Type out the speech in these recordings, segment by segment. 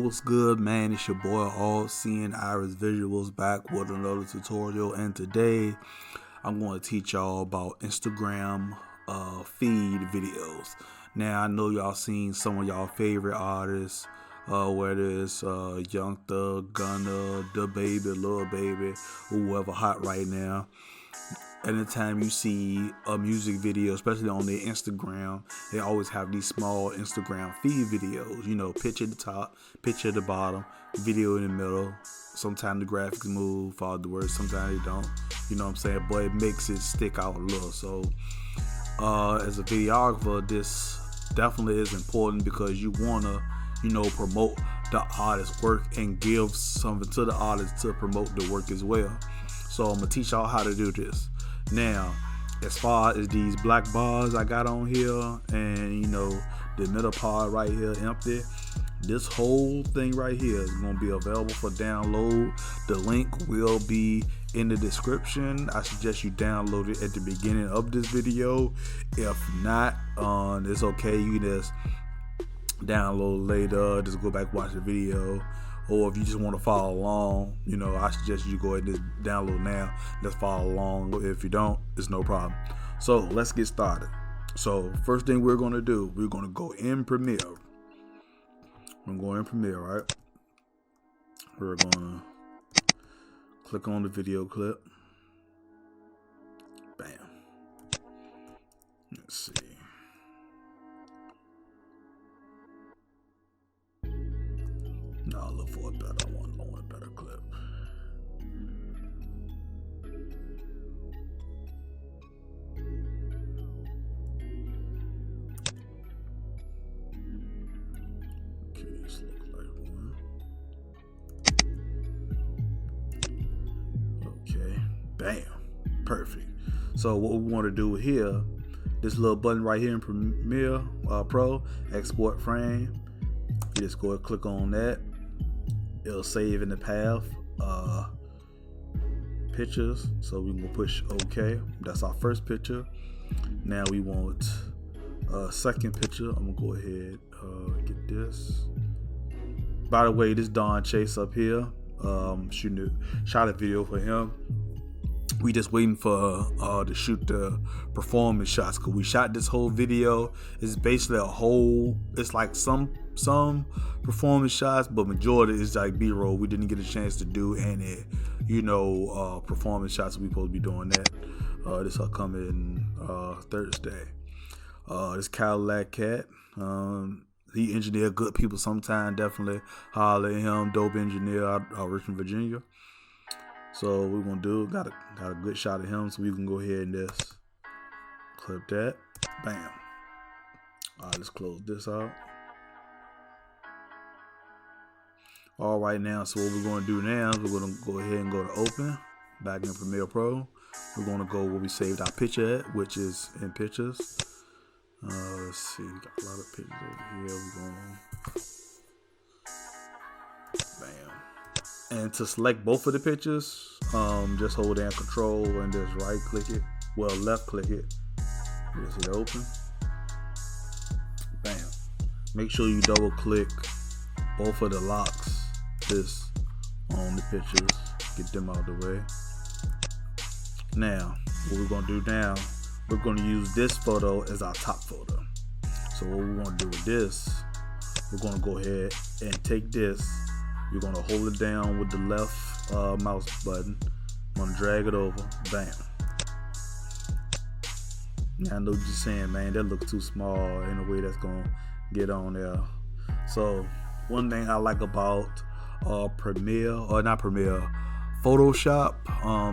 What's good, man? It's your boy All Seeing Iris Visuals back with another tutorial, and today I'm going to teach y'all about Instagram feed videos. Now I know y'all seen some of y'all favorite artists, whether it's Young Thug, Gunna, Da Baby, Lil Baby, whoever hot right now. Anytime you see a music video, especially on their Instagram, they always have these small Instagram feed videos. You know, picture at the top, picture at the bottom, video in the middle. Sometimes the graphics move, follow the words, sometimes they don't. You know what I'm saying? But it makes it stick out a little. So, as a videographer, this definitely is important because you want to, promote the artist's work and give something to the artist to promote the work as well. So I'm going to teach y'all how to do this. Now, as far as these black bars I got on here and, the middle part right here empty, this whole thing right here is going to be available for download. The link will be in the description. I suggest you download it at the beginning of this video. If not, it's okay. You can just download later. Just go back, watch the video. Or if you just want to follow along, I suggest you go ahead and just download now. Let's follow along. If you don't, it's no problem. So let's get started. So first thing we're going to do, we're going to go in Premiere. I'm going in Premiere, right? We're going to click on the video clip. Bam. Let's see. No, I'll look for a better one. I want a better clip. Okay, this looks like one. Okay, bam, perfect. So what we want to do here, this little button right here in Premiere Pro, export frame. You just go and click on that. It'll save in the path pictures, so we can push OK. That's our first picture. Now we want a second picture. I'm gonna go ahead get this. By the way, this Don Chase up here, shot a video for him. We just waiting for to shoot the performance shots, because we shot this whole video. It's basically it's like some performance shots, but majority is like B-roll. We didn't get a chance to do any performance shots. We supposed to be doing that. This will come in Thursday. This Cadillac Cat, he engineer good people sometime. Definitely holler at him. Dope engineer out Richmond, Virginia. So what we're gonna do, got a good shot of him, so we can go ahead and just clip that. Bam. All right, let's close this out. All right, now, so what we're gonna do now is we're gonna go ahead and go to Open, back in Premiere Pro. We're gonna go where we saved our picture at, which is in Pictures. Let's see, we got a lot of pictures over here. We're going, bam. And to select both of the pictures, just hold down Control and just right click it. Well, left click it. Just hit Open. Bam. Make sure you double click both of the locks this on the pictures. Get them out of the way. Now, what we're gonna do now, we're gonna use this photo as our top photo. So what we want to do with this, we're gonna go ahead and take this. You're gonna hold it down with the left mouse button. I'm gonna drag it over. Bam. Now I know what you're saying, man, that looks too small in a way that's gonna get on there. So one thing I like about Photoshop,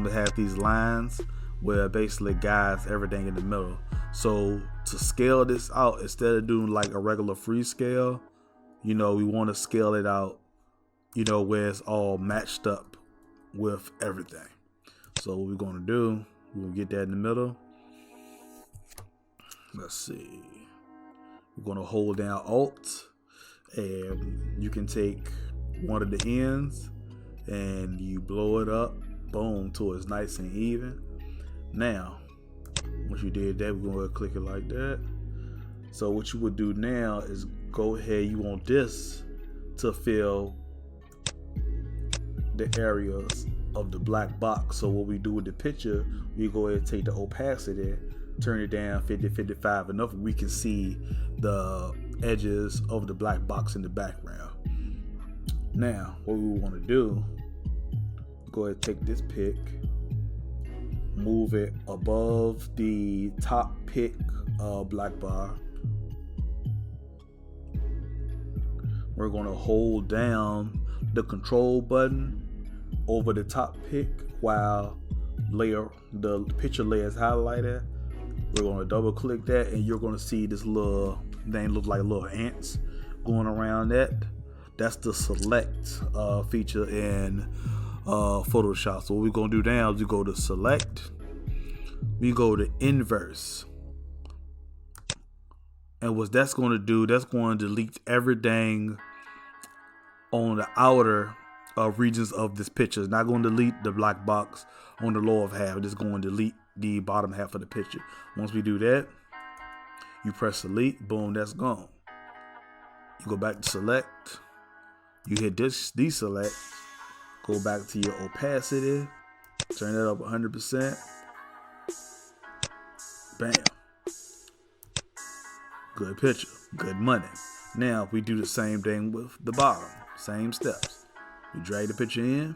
they have these lines where basically guides everything in the middle. So to scale this out, instead of doing like a regular free scale, we want to scale it out, where it's all matched up with everything. So what we're going to do, we're going to get that in the middle. Let's see. We're going to hold down Alt, and you can take one of the ends and you blow it up, boom, till it's nice and even. Now, once you did that, we're going to click it like that. So what you would do now is go ahead, you want this to fill the areas of the black box. So what we do with the picture, we go ahead and take the opacity, turn it down 50-55 enough we can see the edges of the black box in the background. Now what we want to do, go ahead and take this pick, move it above the top pick black bar. We're going to hold down the control button over the top pick while the picture layer is highlighted. We're going to double click that, and you're going to see this little thing look like little ants going around that. That's the select feature in Photoshop. So what we're going to do now is we go to select, we go to inverse, and what that's going to do, that's going to delete everything on the outer regions of this picture. It's not going to delete the black box on the lower half. It's going to delete the bottom half of the picture. Once we do that, you press delete, boom, that's gone. You go back to select, you hit this deselect, go back to your opacity, turn that up 100%, bam, good picture, good money. Now if we do the same thing with the bottom, same steps. We drag the picture in,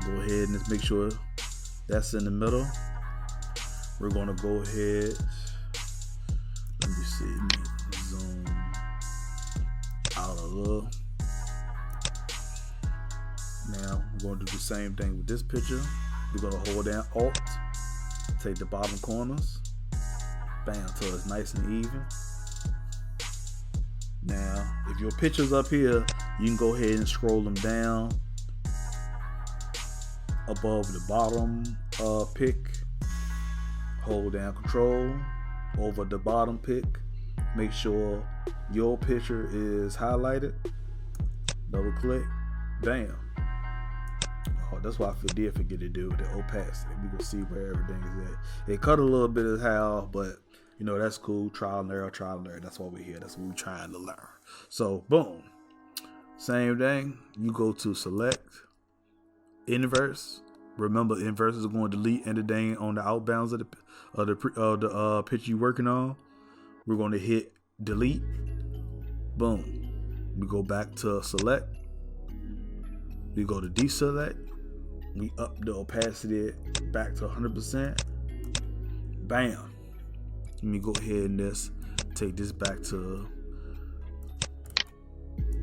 go ahead and just make sure that's in the middle. We're going to go ahead, let me see, zoom out a little. Now we're going to do the same thing with this picture. We're going to hold down Alt, take the bottom corners, bam, till it's nice and even. Now if your picture's up here, you can go ahead and scroll them down above the bottom pick, hold down control over the bottom pick, make sure your picture is highlighted, double click, bam. Oh, that's what I did forget to do, the opacity. We can see where everything is at. It cut a little bit of how, but you know, that's cool. Trial and error, trial and error. That's why we're here. That's what we're trying to learn. So boom, same thing. You go to select, inverse. Remember, inverse is going to delete anything on the outbounds of the picture you're working on. We're going to hit delete. Boom. We go back to select. We go to deselect. We up the opacity back to 100%. Bam. Let me go ahead and just take this back to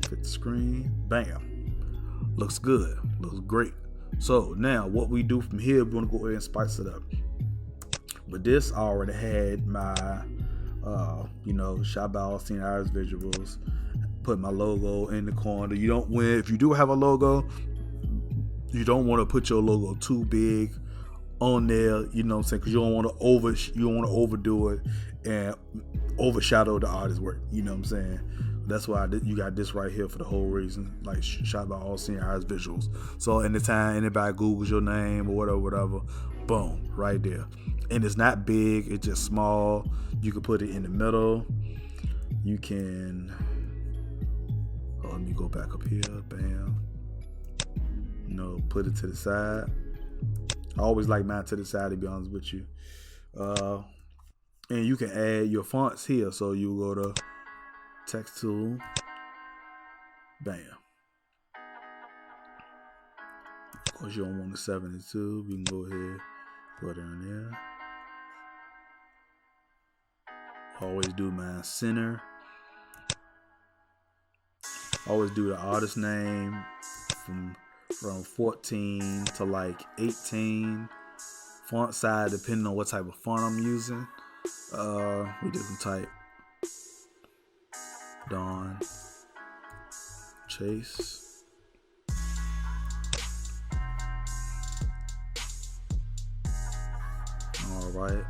fit the screen. Bam. Looks good. Looks great. So now what we do from here, we're going to go ahead and spice it up. But this, I already had my, shot by all seen Iris visuals. Put my logo in the corner. You don't if you do have a logo, you don't want to put your logo too big on there, you know what I'm saying, because you don't want to overdo it and overshadow the artist's work, you know what I'm saying. That's why you got this right here for the whole reason, like shot by all senior Iris visuals. So anytime anybody Googles your name or whatever, boom, right there. And it's not big, it's just small. You can put it in the middle. You can, let me go back up here, bam. Put it to the side. I always like mine to the side, to be honest with you. And you can add your fonts here. So you go to text tool, bam. Of course, you don't want the 72. We can go ahead, go down there. Always do mine center. Always do the artist name from 14 to like 18. Font size depending on what type of font I'm using. We just type Don Chase. All right.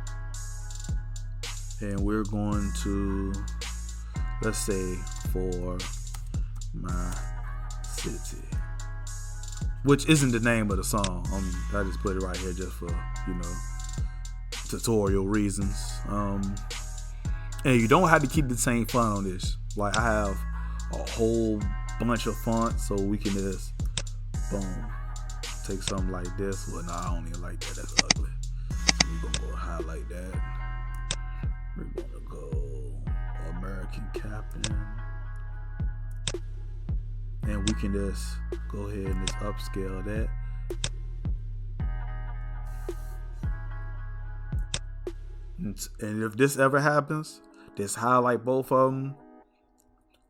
And we're going to, let's say, for my city, which isn't the name of the song. I just put it right here just for, tutorial reasons. And you don't have to keep the same font on this. Like I have a whole bunch of fonts, so we can just boom, take something like this. Well, no, I don't even like that. That's ugly. So we're gonna go highlight that. We're gonna go American Captain, and we can just go ahead and just upscale that. And if this ever happens, just highlight both of them,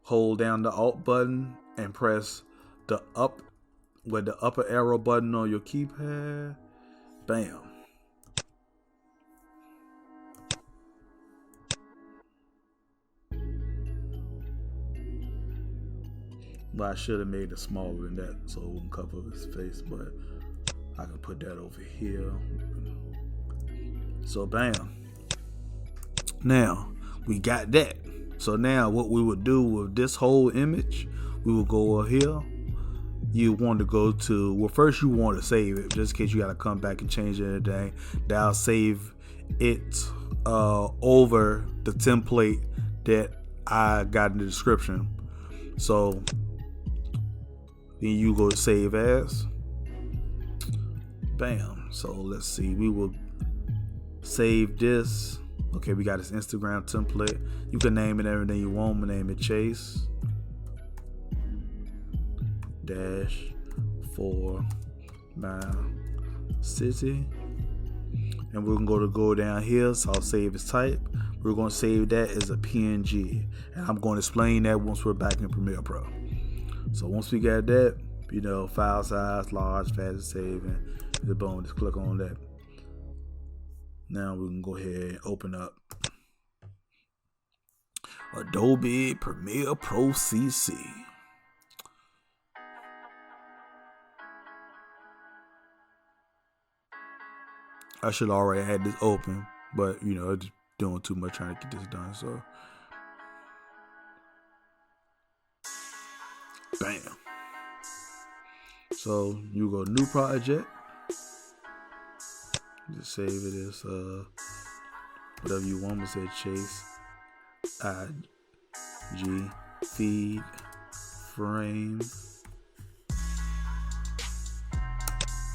hold down the Alt button, and press the up with the upper arrow button on your keypad. Bam. But I should have made it smaller than that so it wouldn't cover his face, but I can put that over here. So bam. Now we got that. So now what we would do with this whole image, we will go over here. You want to go to, well, first you want to save it just in case you got to come back and change anything. That'll save it over the template that I got in the description. So then you go to save as. Bam. So let's see. We will save this. Okay, we got this Instagram template. You can name it everything you want. I'm gonna name it Chase dash for my city. And we're gonna go down here. So I'll save as type. We're gonna save that as a PNG. And I'm gonna explain that once we're back in Premiere Pro. So once we got that, you know, file size, large, fast saving, the boom, just click on that. Now we can go ahead and open up Adobe Premiere Pro CC. I should already had this open, but you know, just doing too much trying to get this done. So, bam. So you go new project. Just save it as whatever you want. We say Chase IG feed frame.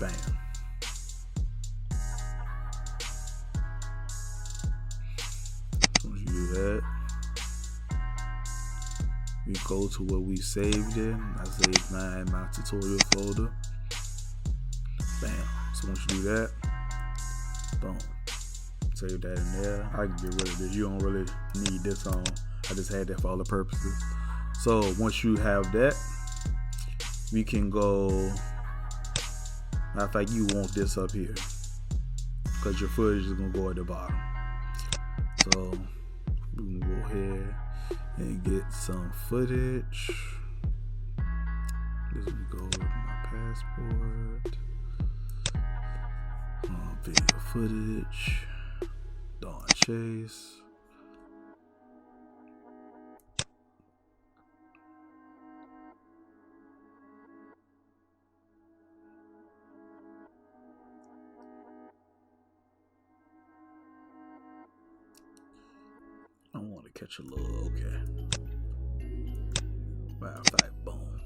Bam. Once you do that, we go to where we saved it. I saved mine in my tutorial folder. Bam. So once you do that, boom, save that in there. I can get rid of this. You don't really need this on. I just had that for all the purposes. So once you have that, we can go. Matter of fact, you want this up here because your footage is gonna go at the bottom. So we can go ahead and get some footage. This will go with my passport. Video footage. Don Chase. I want to catch a little, okay. Matter of fact, boom.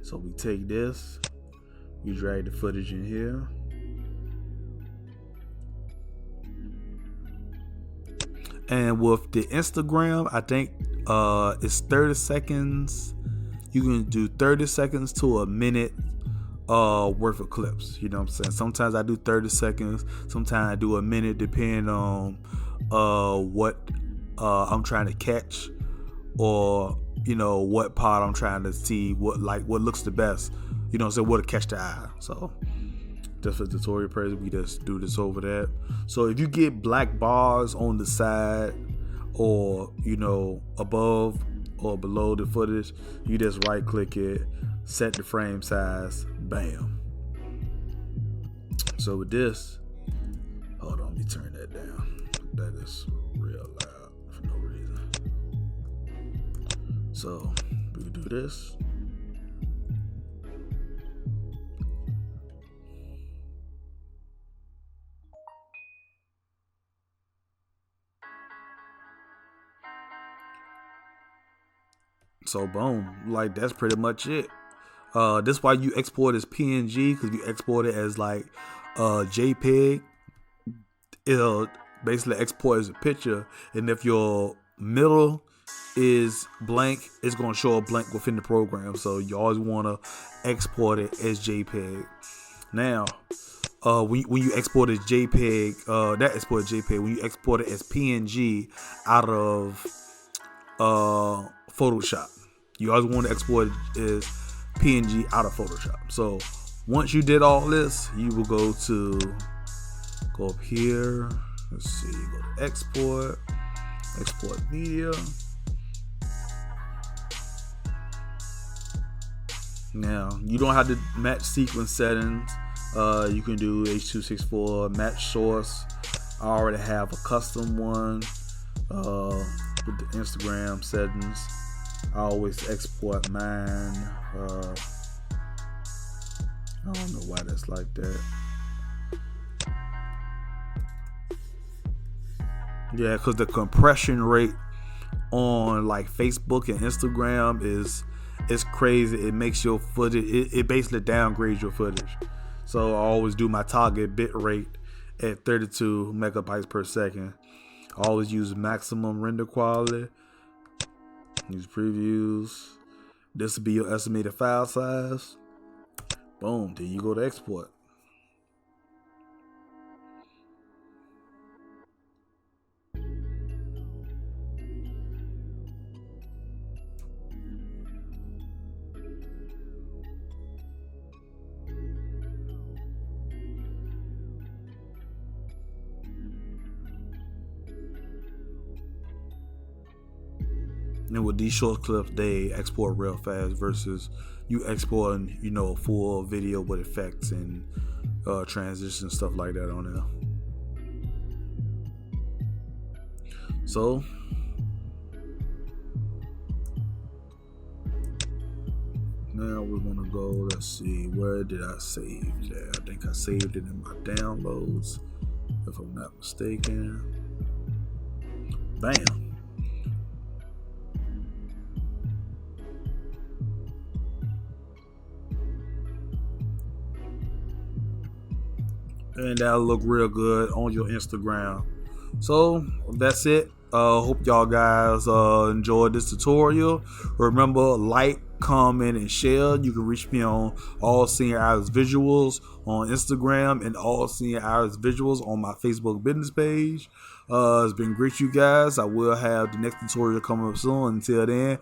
So we take this, we drag the footage in here. And with the Instagram, I think it's 30 seconds. You can do 30 seconds to a minute worth of clips. You know what I'm saying? Sometimes I do 30 seconds. Sometimes I do a minute, depending on what I'm trying to catch, or you know what part I'm trying to see, what looks the best. You know what I'm saying? What'll catch the eye. So just for tutorial purposes, we just do this over that. So if you get black bars on the side, or you know above or below the footage, you just right click it, set the frame size, bam. So with this, hold on, let me turn that down. That is real loud for no reason. So we do this. So boom, like that's pretty much it. This why you export as PNG, because you export it as like JPEG. It'll basically export as a picture, and if your middle is blank, it's gonna show up blank within the program. So you always want to export it as JPEG. Now, when you export as JPEG, that export as JPEG. When you export it as PNG out of Photoshop, you always want to export it as PNG out of Photoshop. So once you did all this, you will go up here. Let's see, go to export media. Now you don't have to match sequence settings. You can do H.264 match source. I already have a custom one with the Instagram settings. I always export mine. I don't know why that's like that. Yeah, because the compression rate on like Facebook and Instagram is crazy. It makes your footage, it basically downgrades your footage. So I always do my target bit rate at 32 megabytes per second. I always use maximum render quality. Use previews. This will be your estimated file size. Boom, then you go to export. And with these short clips, they export real fast versus you exporting, a full video with effects and transition stuff like that on there. So now we're gonna go. Let's see, where did I save that? I think I saved it in my downloads, if I'm not mistaken. Bam. And that'll look real good on your Instagram. So that's it. Hope y'all guys enjoyed this tutorial. Remember, like, comment, and share. You can reach me on All Seeing Iris Visuals on Instagram and All Seeing Iris Visuals on my Facebook business page. It's been great, you guys. I will have the next tutorial coming up soon. Until then,